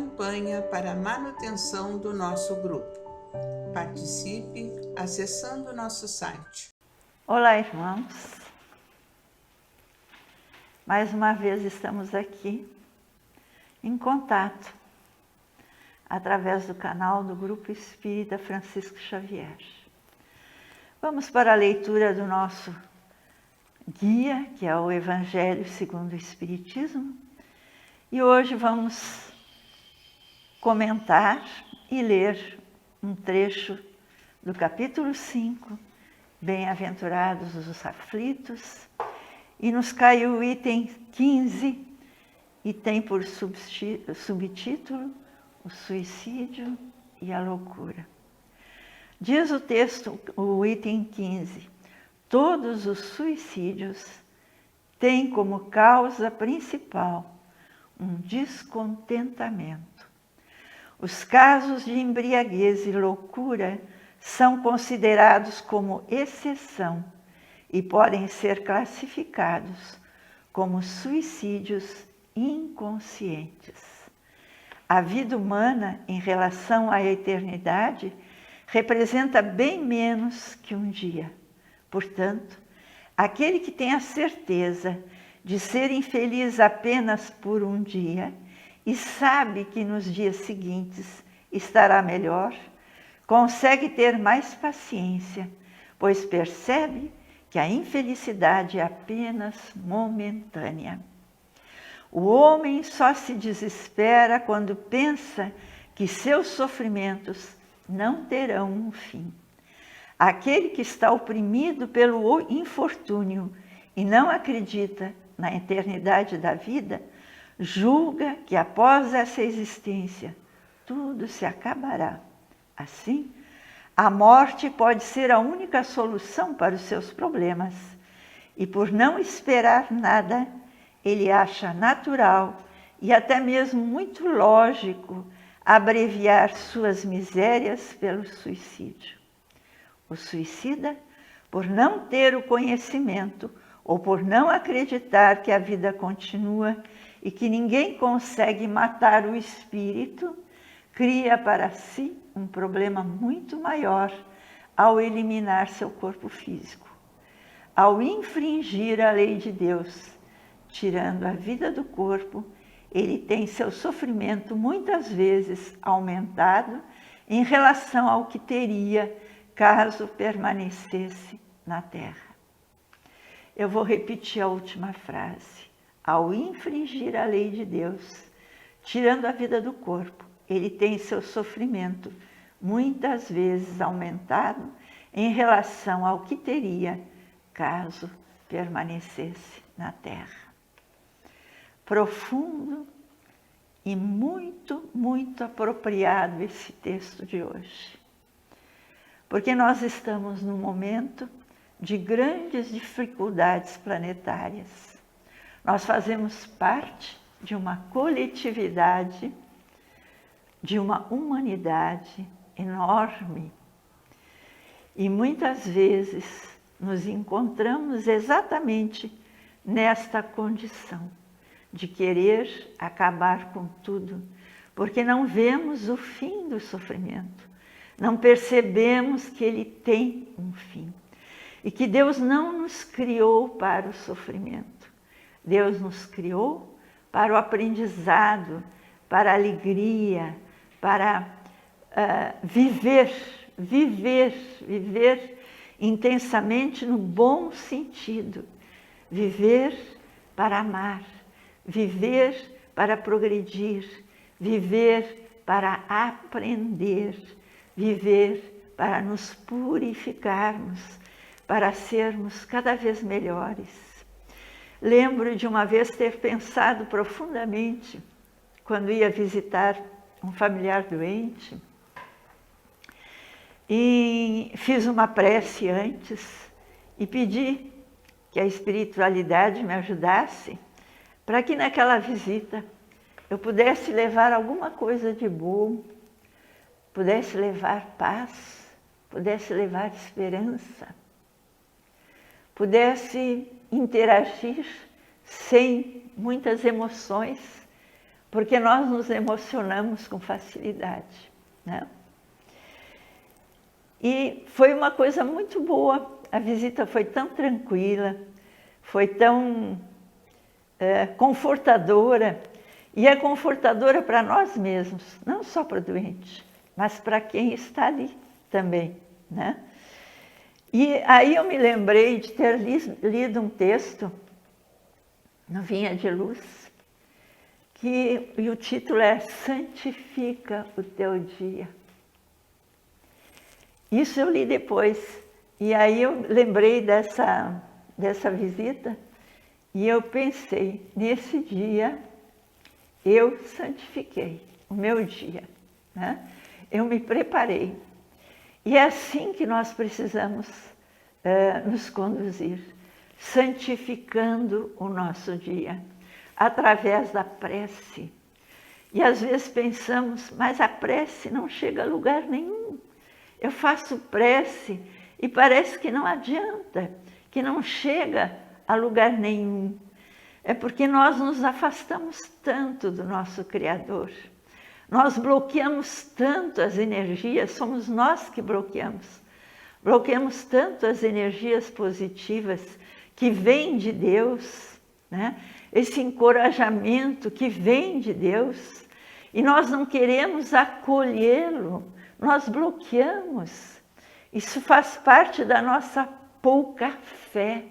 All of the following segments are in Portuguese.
campanha para a manutenção do nosso grupo. Participe acessando nosso site. Olá, irmãos. Mais uma vez estamos aqui em contato através do canal do Grupo Espírita Francisco Xavier. Vamos para a leitura do nosso guia, que é o Evangelho segundo o Espiritismo, e hoje vamos comentar e ler um trecho do capítulo 5, Bem-aventurados os aflitos, e nos caiu o item 15 e tem por subtítulo o suicídio e a loucura. Diz o texto, o item 15, todos os suicídios têm como causa principal um descontentamento. Os casos de embriaguez e loucura são considerados como exceção e podem ser classificados como suicídios inconscientes. A vida humana, em relação à eternidade, representa bem menos que um dia. Portanto, aquele que tem a certeza de ser infeliz apenas por um dia e sabe que nos dias seguintes estará melhor, consegue ter mais paciência, pois percebe que a infelicidade é apenas momentânea. O homem só se desespera quando pensa que seus sofrimentos não terão um fim. Aquele que está oprimido pelo infortúnio e não acredita na eternidade da vida, julga que após essa existência tudo se acabará. Assim, a morte pode ser a única solução para os seus problemas, e por não esperar nada, ele acha natural e até mesmo muito lógico abreviar suas misérias pelo suicídio. O suicida, por não ter o conhecimento ou por não acreditar que a vida continua e que ninguém consegue matar o espírito, cria para si um problema muito maior ao eliminar seu corpo físico. Ao infringir a lei de Deus, tirando a vida do corpo, ele tem seu sofrimento muitas vezes aumentado em relação ao que teria caso permanecesse na terra. Eu vou repetir a última frase. Ao infringir a lei de Deus, tirando a vida do corpo, ele tem seu sofrimento muitas vezes aumentado em relação ao que teria caso permanecesse na terra. Profundo e muito, muito apropriado esse texto de hoje. Porque nós estamos num momento de grandes dificuldades planetárias. Nós fazemos parte de uma coletividade, de uma humanidade enorme. E muitas vezes nos encontramos exatamente nesta condição de querer acabar com tudo, porque não vemos o fim do sofrimento, não percebemos que ele tem um fim e que Deus não nos criou para o sofrimento. Deus nos criou para o aprendizado, para a alegria, para viver intensamente no bom sentido, viver para amar, viver para progredir, viver para aprender, viver para nos purificarmos, para sermos cada vez melhores. Lembro de uma vez ter pensado profundamente, quando ia visitar um familiar doente, e fiz uma prece antes e pedi que a espiritualidade me ajudasse para que naquela visita eu pudesse levar alguma coisa de bom, pudesse levar paz, pudesse levar esperança, pudesse interagir sem muitas emoções, porque nós nos emocionamos com facilidade, né? E foi uma coisa muito boa, a visita foi tão tranquila, foi tão confortadora, e é confortadora para nós mesmos, não só para o doente, mas para quem está ali também, né? E aí eu me lembrei de ter lido um texto no Vinha de Luz, e o título é Santifica o Teu Dia. Isso eu li depois, e aí eu lembrei dessa visita, e eu pensei, nesse dia eu santifiquei o meu dia, né? Eu me preparei. E é assim que nós precisamos nos conduzir, santificando o nosso dia, através da prece. E às vezes pensamos, mas a prece não chega a lugar nenhum. Eu faço prece e parece que não adianta, que não chega a lugar nenhum. É porque nós nos afastamos tanto do nosso Criador. Nós bloqueamos tanto as energias, somos nós que bloqueamos. Bloqueamos tanto as energias positivas que vêm de Deus, né? Esse encorajamento que vem de Deus, e nós não queremos acolhê-lo, nós bloqueamos. Isso faz parte da nossa pouca fé.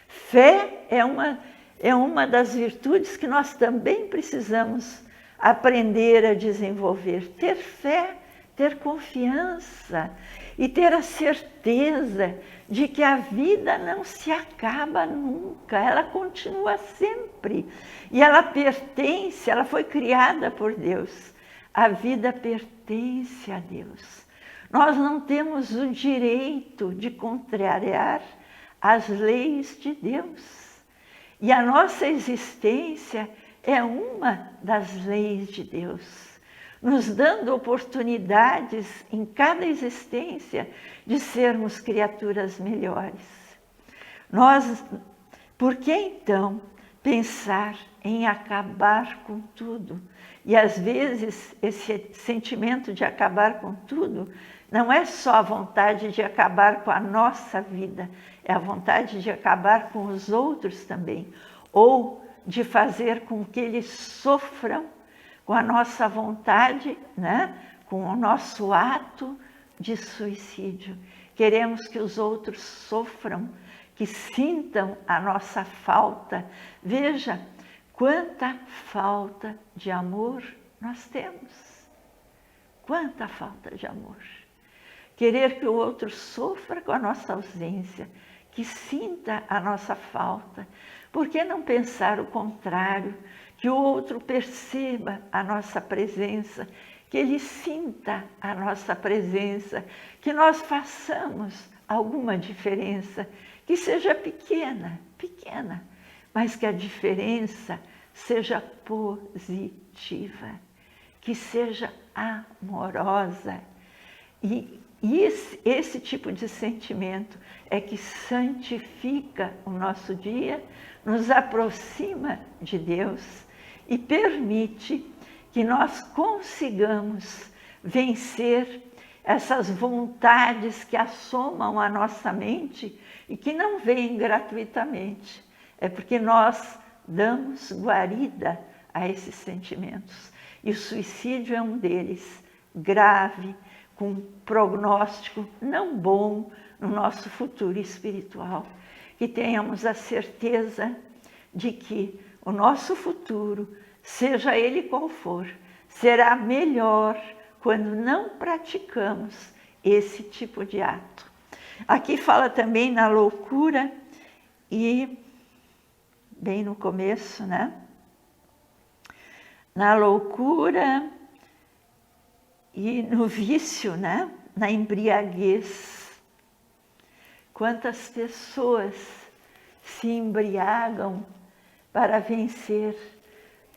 Fé é uma das virtudes que nós também precisamos aprender a desenvolver. Ter fé, ter confiança e ter a certeza de que a vida não se acaba nunca, ela continua sempre. E ela pertence, ela foi criada por Deus. A vida pertence a Deus. Nós não temos o direito de contrariar as leis de Deus. E a nossa existência é uma das leis de Deus, nos dando oportunidades em cada existência de sermos criaturas melhores. Por que então pensar em acabar com tudo? E às vezes esse sentimento de acabar com tudo não é só a vontade de acabar com a nossa vida, é a vontade de acabar com os outros também, ou de fazer com que eles sofram com a nossa vontade, né? Com o nosso ato de suicídio. Queremos que os outros sofram, que sintam a nossa falta. Veja quanta falta de amor nós temos. Quanta falta de amor. Querer que o outro sofra com a nossa ausência, que sinta a nossa falta. Por que não pensar o contrário? Que o outro perceba a nossa presença, que ele sinta a nossa presença, que nós façamos alguma diferença, que seja pequena, mas que a diferença seja positiva, que seja amorosa. E esse tipo de sentimento é que santifica o nosso dia, nos aproxima de Deus e permite que nós consigamos vencer essas vontades que assomam a nossa mente e que não vêm gratuitamente. É porque nós damos guarida a esses sentimentos. E o suicídio é um deles, grave, com um prognóstico não bom no nosso futuro espiritual. Que tenhamos a certeza de que o nosso futuro, seja ele qual for, será melhor quando não praticamos esse tipo de ato. Aqui fala também na loucura e, bem no começo, né? Na loucura e no vício, né? Na embriaguez. Quantas pessoas se embriagam para vencer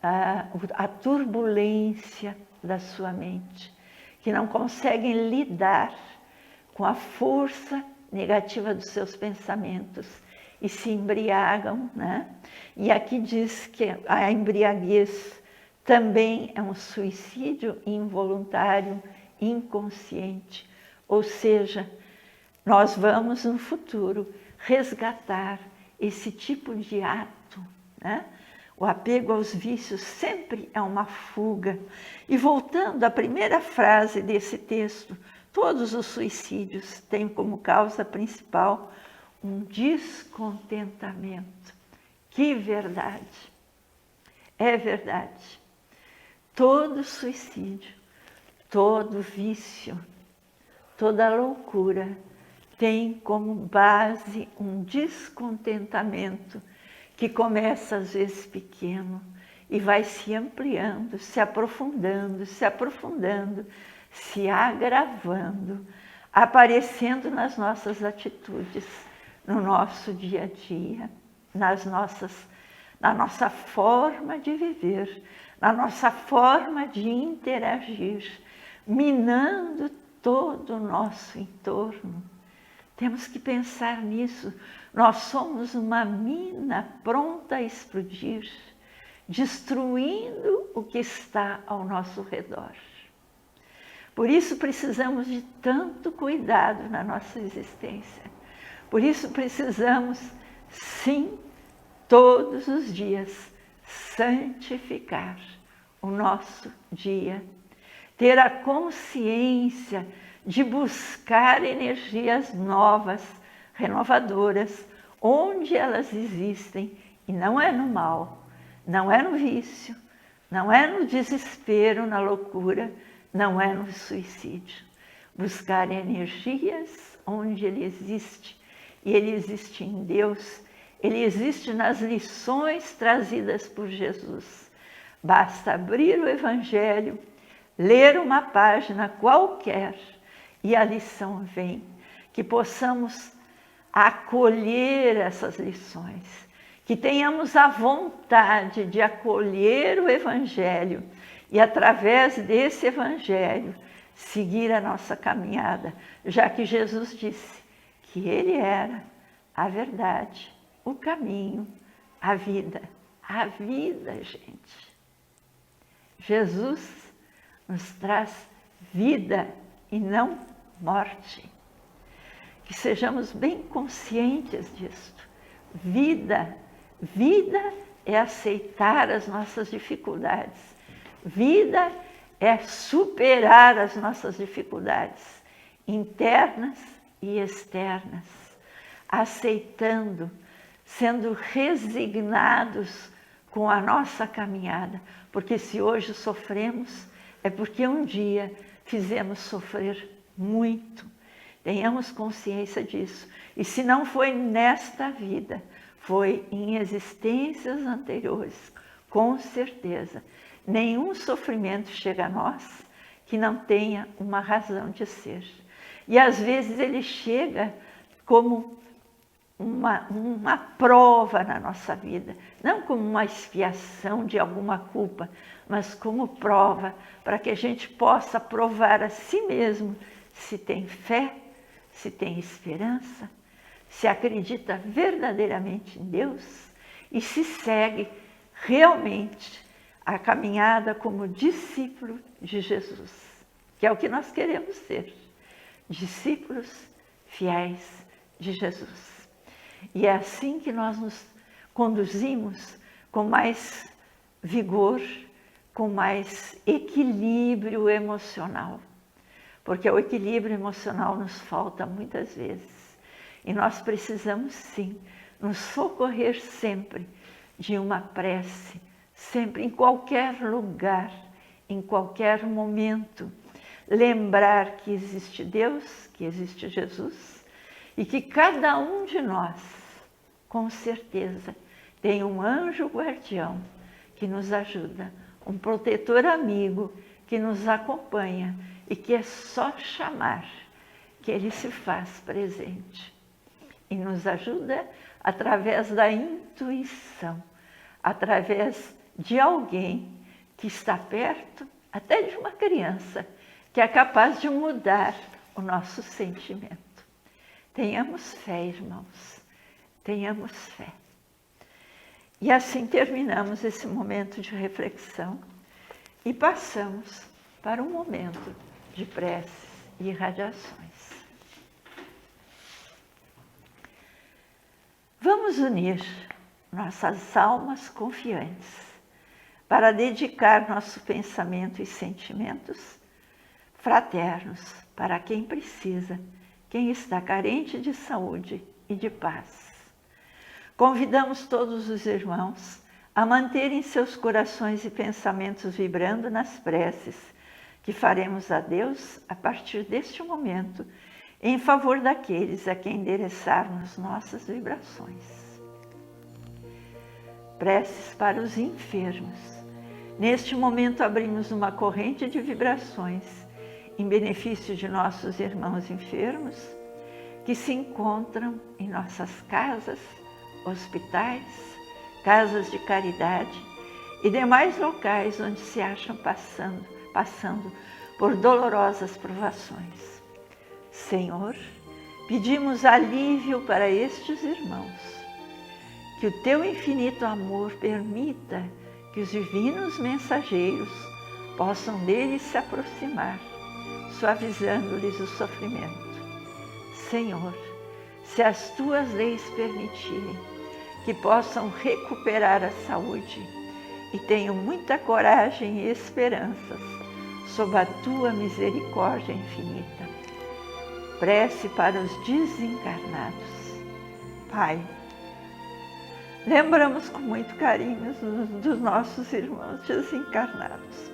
a turbulência da sua mente, que não conseguem lidar com a força negativa dos seus pensamentos e se embriagam, né? E aqui diz que a embriaguez também é um suicídio involuntário, inconsciente. Ou seja, nós vamos no futuro resgatar esse tipo de ato, né? O apego aos vícios sempre é uma fuga. E voltando à primeira frase desse texto, todos os suicídios têm como causa principal um descontentamento. Que verdade! É verdade. Todo suicídio, todo vício, toda loucura tem como base um descontentamento que começa às vezes pequeno e vai se ampliando, se aprofundando, se agravando, aparecendo nas nossas atitudes, no nosso dia a dia, na nossa forma de viver, na nossa forma de interagir, minando todo o nosso entorno. Temos que pensar nisso. Nós somos uma mina pronta a explodir, destruindo o que está ao nosso redor. Por isso precisamos de tanto cuidado na nossa existência. Por isso precisamos, sim, todos os dias, santificar o nosso dia. Ter a consciência de buscar energias novas, renovadoras, onde elas existem, e não é no mal, não é no vício, não é no desespero, na loucura, não é no suicídio. Buscar energias onde ele existe, e ele existe em Deus, ele existe nas lições trazidas por Jesus. Basta abrir o Evangelho, ler uma página qualquer, e a lição vem. Que possamos acolher essas lições, que tenhamos a vontade de acolher o Evangelho e, através desse Evangelho, seguir a nossa caminhada, já que Jesus disse que Ele era a verdade, o caminho, a vida. A vida, gente. Jesus nos traz vida e não morte. Que sejamos bem conscientes disto. Vida é aceitar as nossas dificuldades. Vida é superar as nossas dificuldades internas e externas, aceitando, sendo resignados com a nossa caminhada, porque se hoje sofremos, é porque um dia fizemos sofrer muito. Tenhamos consciência disso. E se não foi nesta vida, foi em existências anteriores, com certeza. Nenhum sofrimento chega a nós que não tenha uma razão de ser. E às vezes ele chega como uma prova na nossa vida, não como uma expiação de alguma culpa, mas como prova para que a gente possa provar a si mesmo se tem fé, se tem esperança, se acredita verdadeiramente em Deus e se segue realmente a caminhada como discípulo de Jesus, que é o que nós queremos ser, discípulos fiéis de Jesus. E é assim que nós nos conduzimos com mais vigor, com mais equilíbrio emocional. Porque o equilíbrio emocional nos falta muitas vezes. E nós precisamos, sim, nos socorrer sempre de uma prece, sempre, em qualquer lugar, em qualquer momento. Lembrar que existe Deus, que existe Jesus, e que cada um de nós, com certeza, tem um anjo guardião que nos ajuda, um protetor amigo que nos acompanha e que é só chamar que ele se faz presente. E nos ajuda através da intuição, através de alguém que está perto, até de uma criança, que é capaz de mudar o nosso sentimento. Tenhamos fé, irmãos, tenhamos fé. E assim terminamos esse momento de reflexão, e passamos para um momento de preces e irradiações. Vamos unir nossas almas confiantes para dedicar nosso pensamento e sentimentos fraternos para quem precisa, quem está carente de saúde e de paz. Convidamos todos os irmãos a manterem seus corações e pensamentos vibrando nas preces que faremos a Deus a partir deste momento, em favor daqueles a quem endereçarmos nossas vibrações. Preces para os enfermos. Neste momento abrimos uma corrente de vibrações em benefício de nossos irmãos enfermos que se encontram em nossas casas, hospitais, casas de caridade e demais locais onde se acham passando por dolorosas provações. Senhor, pedimos alívio para estes irmãos, que o teu infinito amor permita que os divinos mensageiros possam deles se aproximar, suavizando-lhes o sofrimento. Senhor, se as tuas leis permitirem, que possam recuperar a saúde e tenham muita coragem e esperanças sob a tua misericórdia infinita. Prece para os desencarnados. Pai, lembramos com muito carinho dos nossos irmãos desencarnados,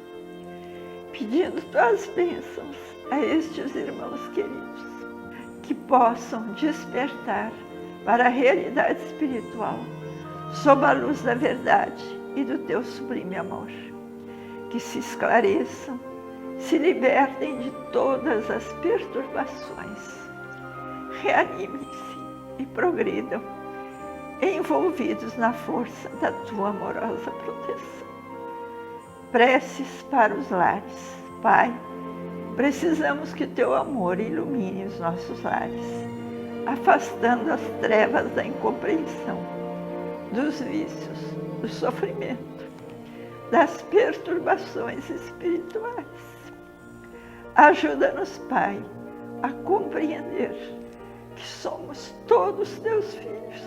pedindo tuas bênçãos a estes irmãos queridos, que possam despertar para a realidade espiritual, sob a luz da verdade e do teu sublime amor. Que se esclareçam, se libertem de todas as perturbações, reanimem-se e progridam, envolvidos na força da tua amorosa proteção. Preces para os lares. Pai, precisamos que teu amor ilumine os nossos lares, afastando as trevas da incompreensão, dos vícios, do sofrimento, das perturbações espirituais. Ajuda-nos, Pai, a compreender que somos todos teus filhos,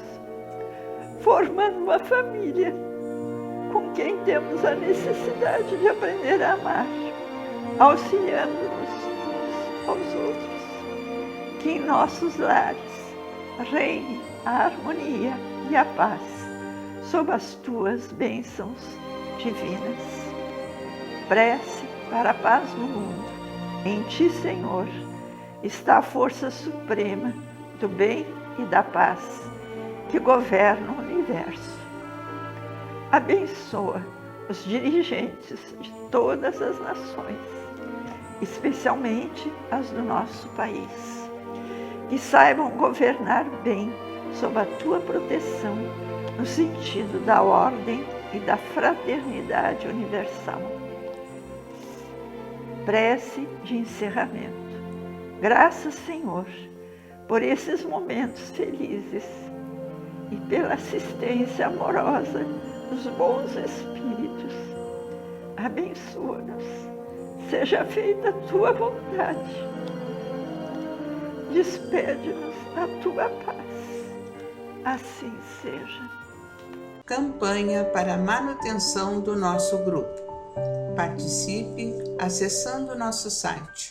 formando uma família com quem temos a necessidade de aprender a amar, auxiliando-nos uns aos outros. Que em nossos lares reine a harmonia e a paz, sob as tuas bênçãos divinas. Prece para a paz no mundo. Em ti, Senhor, está a força suprema do bem e da paz que governa o universo. Abençoa os dirigentes de todas as nações, especialmente as do nosso país, que saibam governar bem sob a tua proteção, no sentido da ordem e da fraternidade universal. Prece de encerramento. Graças, Senhor, por esses momentos felizes e pela assistência amorosa dos bons espíritos. Abençoa-nos. Seja feita a tua vontade. Despede-nos da tua paz. Assim seja. Campanha para a manutenção do nosso grupo. Participe acessando nosso site